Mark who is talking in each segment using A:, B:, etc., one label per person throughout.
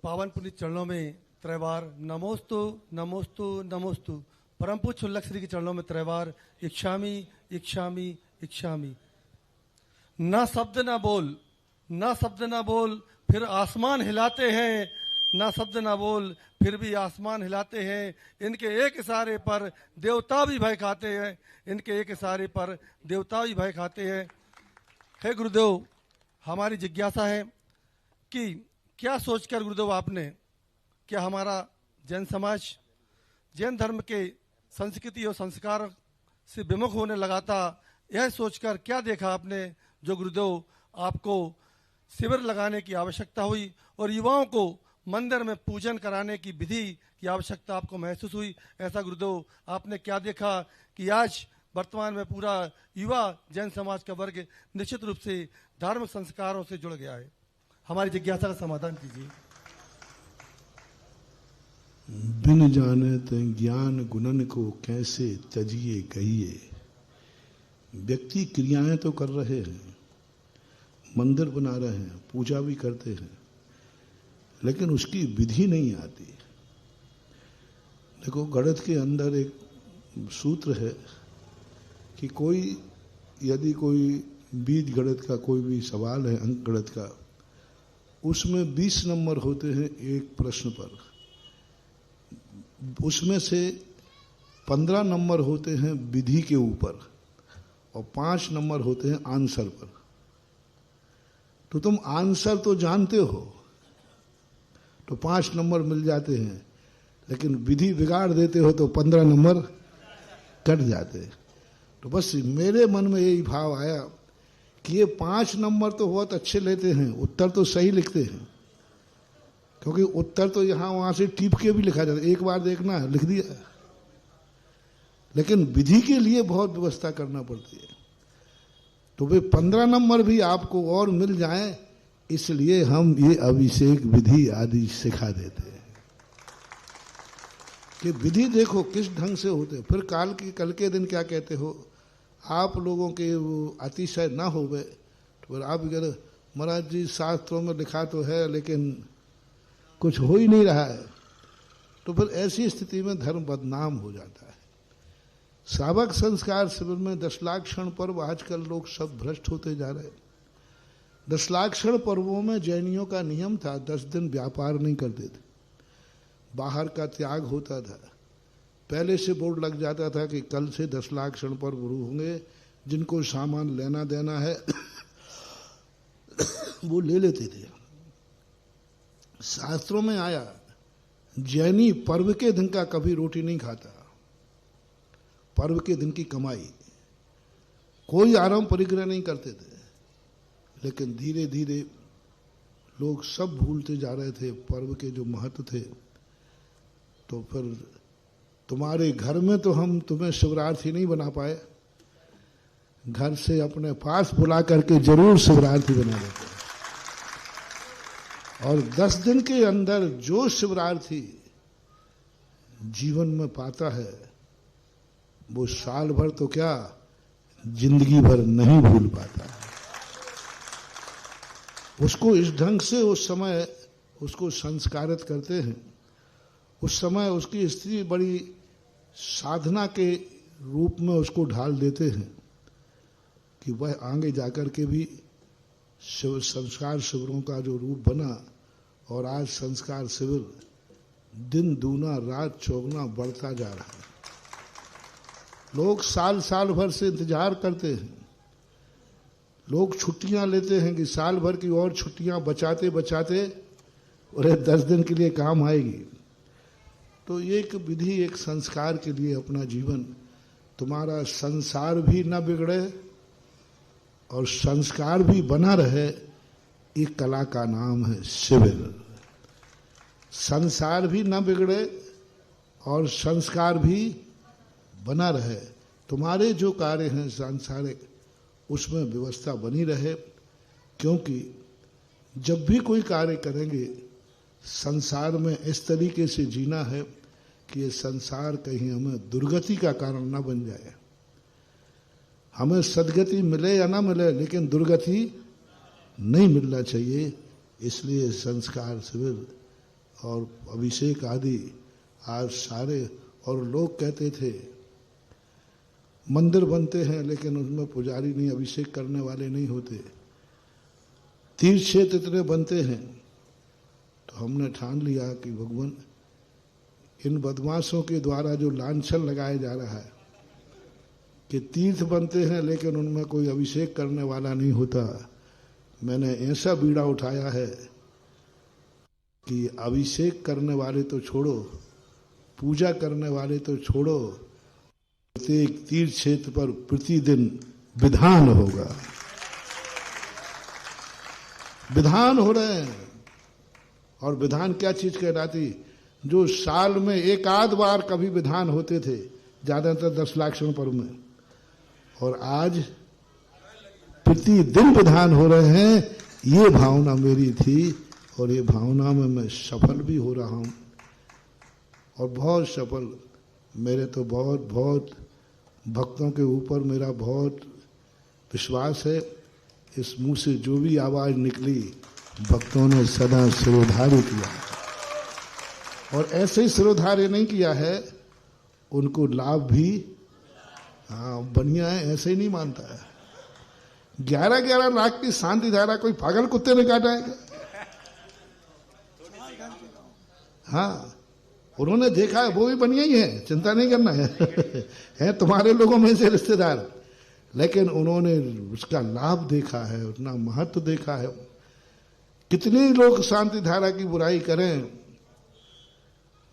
A: पावन पुनीत चरणों में त्रैवार नमोस्तु नमोस्तु नमोस्तु। परम पूज्य उल्लख श्री के चरणों में त्रैवार इच्छामी इच्छामी इच्छामी। ना शब्द ना बोल, ना शब्द ना बोल फिर आसमान हिलाते हैं, ना शब्द ना बोल फिर भी आसमान हिलाते हैं। इनके एक इशारे पर देवता भी भय खाते हैं, इनके एक इशारे पर देवता भी भय खाते हैं। हे गुरुदेव, हमारी जिज्ञासा है कि क्या सोचकर गुरुदेव आपने, क्या हमारा जैन समाज जैन धर्म के संस्कृति और संस्कार से विमुख होने लगा था? यह सोचकर क्या देखा आपने जो गुरुदेव आपको शिविर लगाने की आवश्यकता हुई और युवाओं को मंदिर में पूजन कराने की विधि की आवश्यकता आपको महसूस हुई? ऐसा गुरुदेव आपने क्या देखा कि आज वर्तमान में पूरा युवा जैन समाज का वर्ग निश्चित रूप से धार्मिक संस्कारों से जुड़ गया है? हमारी जिज्ञासा का समाधान कीजिए।
B: बिन जानत ज्ञान गुणन को कैसे तजिए कहिए। व्यक्ति क्रियाएं तो कर रहे हैं, मंदिर बना रहे हैं, पूजा भी करते हैं, लेकिन उसकी विधि नहीं आती। देखो, गणित के अंदर एक सूत्र है कि यदि कोई बीज गणित का कोई भी सवाल है, अंक गणित का, उसमें 20 नंबर होते हैं एक प्रश्न पर, उसमें से 15 नंबर होते हैं विधि के ऊपर और 5 नंबर होते हैं आंसर पर। तो तुम आंसर तो जानते हो तो 5 नंबर मिल जाते हैं, लेकिन विधि बिगाड़ देते हो तो 15 नंबर कट जाते हैं। तो बस मेरे मन में यही भाव आया कि ये 5 नंबर तो बहुत अच्छे लेते हैं, उत्तर तो सही लिखते हैं, क्योंकि उत्तर तो यहाँ वहाँ से टिप के भी लिखा जाता है, एक बार देखना लिख दिया, लेकिन विधि के लिए बहुत व्यवस्था करना पड़ती है। तो वे 15 नंबर भी आपको और मिल जाएं, इसलिए हम ये अभिषेक विधि आदि सिखा देते हैं कि विधि देखो किस ढंग से होते। फिर कल के दिन क्या कहते हो आप लोगों के वो अतिशय ना होवे, तो फिर आप कह महाराज जी शास्त्रों में लिखा तो है लेकिन कुछ हो ही नहीं रहा है। तो फिर ऐसी स्थिति में धर्म बदनाम हो जाता है। श्रावक संस्कार शिविर में 10 लाक्षण पर्व, आजकल लोग सब भ्रष्ट होते जा रहे हैं। 10 लाक्षण पर्वों में जैनियों का नियम था 10 दिन व्यापार नहीं करते थे, बाहर का त्याग होता था। पहले से बोर्ड लग जाता था कि कल से 10 लाक्षण पर्व होंगे, जिनको सामान लेना देना है वो ले लेते थे। शास्त्रों में आया जैनी पर्व के दिन का कभी रोटी नहीं खाता, पर्व के दिन की कमाई, कोई आराम परिग्रह नहीं करते थे। लेकिन धीरे धीरे लोग सब भूलते जा रहे थे पर्व के जो महत्व थे। तो फिर तुम्हारे घर में तो हम तुम्हें शिवरार्थी नहीं बना पाए, घर से अपने पास बुला करके जरूर शिवरार्थी बना देते हैं। और 10 दिन के अंदर जो शिवरार्थी जीवन में पाता है वो साल भर तो क्या जिंदगी भर नहीं भूल पाता है। उसको इस ढंग से उस समय उसको संस्कारित करते हैं। उस समय उसकी स्थिति बड़ी साधना के रूप में उसको ढाल देते हैं कि वह आगे जाकर के भी शिव संस्कार शिविरों का जो रूप बना। और आज संस्कार शिविर दिन दूना रात चौगुना बढ़ता जा रहा है। लोग साल साल भर से इंतजार करते हैं, लोग छुट्टियां लेते हैं कि साल भर की और छुट्टियां बचाते बचाते और 10 दिन के लिए काम आएगी। तो ये एक विधि, एक संस्कार के लिए अपना जीवन, तुम्हारा संसार भी न बिगड़े और संस्कार भी बना रहे, एक कला का नाम है शिविर। संसार भी न बिगड़े और संस्कार भी बना रहे, तुम्हारे जो कार्य हैं सांसारिक उसमें व्यवस्था बनी रहे। क्योंकि जब भी कोई कार्य करेंगे संसार में इस तरीके से जीना है कि ये संसार कहीं हमें दुर्गति का कारण न बन जाए। हमें सदगति मिले या ना मिले, लेकिन दुर्गति नहीं मिलना चाहिए। इसलिए संस्कार शिविर और अभिषेक आदि आज सारे, और लोग कहते थे मंदिर बनते हैं लेकिन उसमें पुजारी नहीं, अभिषेक करने वाले नहीं होते, तीर्थ क्षेत्र इतने बनते हैं। तो हमने ठान लिया कि भगवान इन बदमाशों के द्वारा जो लांछन लगाया जा रहा है कि तीर्थ बनते हैं लेकिन उनमें कोई अभिषेक करने वाला नहीं होता, मैंने ऐसा बीड़ा उठाया है कि अभिषेक करने वाले तो छोड़ो, पूजा करने वाले तो छोड़ो, प्रत्येक तीर्थ क्षेत्र पर प्रतिदिन विधान होगा। विधान हो रहे हैं। और विधान क्या चीज कहलाती? जो साल में एक आध बार कभी विधान होते थे, ज्यादातर 10 लाख पर्व में, और आज प्रतिदिन विधान हो रहे हैं। ये भावना मेरी थी और ये भावना में मैं सफल भी हो रहा हूं, और बहुत सफल। मेरे तो बहुत बहुत भक्तों के ऊपर मेरा बहुत विश्वास है। इस मुंह से जो भी आवाज निकली, भक्तों ने सदा सिरोधार्य किया, और ऐसे ही सिरोधार्य नहीं किया है, उनको लाभ भी बढ़िया है, ऐसे ही नहीं मानता है। 11-11 लाख की शांति धारा कोई पागल कुत्ते ने काटा है? हाँ, उन्होंने देखा है, वो भी बढ़िया ही है, चिंता नहीं करना है, है तुम्हारे लोगों में से रिश्तेदार, लेकिन उन्होंने उसका लाभ देखा है, उतना महत्व देखा है। कितने लोग शांति धारा की बुराई करें,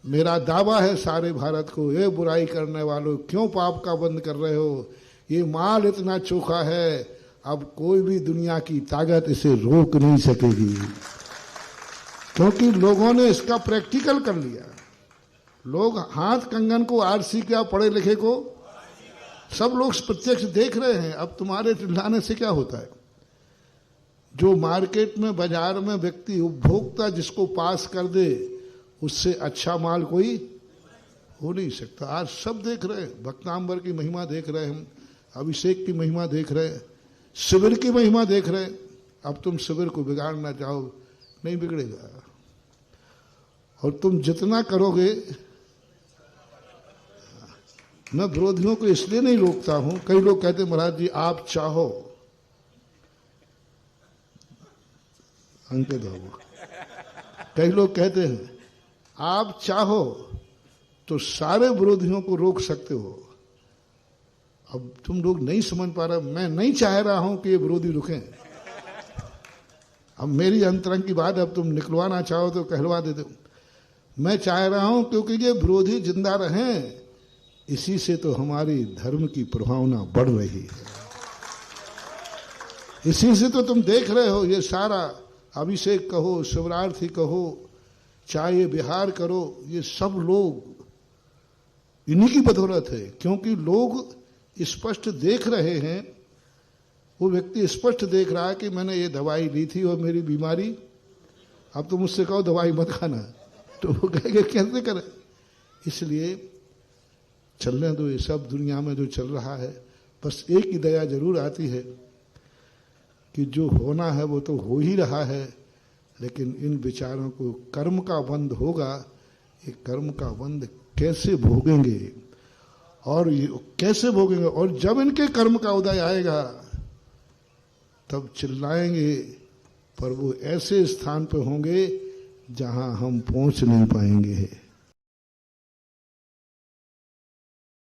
B: मेरा दावा है सारे भारत को, ये बुराई करने वालों क्यों पाप का बंद कर रहे हो? ये माल इतना चोखा है, अब कोई भी दुनिया की ताकत इसे रोक नहीं सकेगी, क्योंकि लोगों ने इसका प्रैक्टिकल कर लिया। लोग हाथ कंगन को, आरसी क्या, पढ़े लिखे को, सब लोग प्रत्यक्ष देख रहे हैं। अब तुम्हारे चिल्लाने से क्या होता है? जो मार्केट में, बाजार में व्यक्ति, उपभोक्ता जिसको पास कर दे, उससे अच्छा माल कोई हो नहीं सकता। आज सब देख रहे हैं, भक्तांबर की महिमा देख रहे हैं, अभिषेक की महिमा देख रहे हैं, शिविर की महिमा देख रहे हैं। अब तुम शिविर को बिगाड़ना चाहो, नहीं बिगड़ेगा। और तुम जितना करोगे, मैं विरोधियों को इसलिए नहीं रोकता हूं। कई लोग कहते महाराज जी आप चाहो, अंकित हो, कई लोग कहते हैं आप चाहो तो सारे विरोधियों को रोक सकते हो। अब तुम लोग नहीं समझ पा रहे, मैं नहीं चाह रहा हूं कि ये विरोधी रुकें। अब मेरी अंतरंग की बात, अब तुम निकलवाना चाहो तो कहलवा दे दो। मैं चाह रहा हूं क्योंकि ये विरोधी जिंदा रहें, इसी से तो हमारी धर्म की प्रभावना बढ़ रही है। इसी से तो तुम देख रहे हो, ये सारा अभिषेक कहो, शिवरात्रि कहो, चाहे ये बिहार करो, ये सब लोग इन्हीं की बदौलत है। क्योंकि लोग स्पष्ट देख रहे हैं, वो व्यक्ति स्पष्ट देख रहा है कि मैंने ये दवाई ली थी और मेरी बीमारी, अब तुम मुझसे कहो दवाई मत खाना, तो वो कहेंगे कैसे करें। इसलिए चलने दो, ये सब दुनिया में जो चल रहा है। बस एक ही दया जरूर आती है कि जो होना है वो तो हो ही रहा है, लेकिन इन विचारों को कर्म का बंध होगा, ये कर्म का बंध कैसे भोगेंगे और ये कैसे भोगेंगे। और जब इनके कर्म का उदय आएगा तब चिल्लाएंगे, पर वो ऐसे स्थान पर होंगे जहां हम पहुंच नहीं पाएंगे।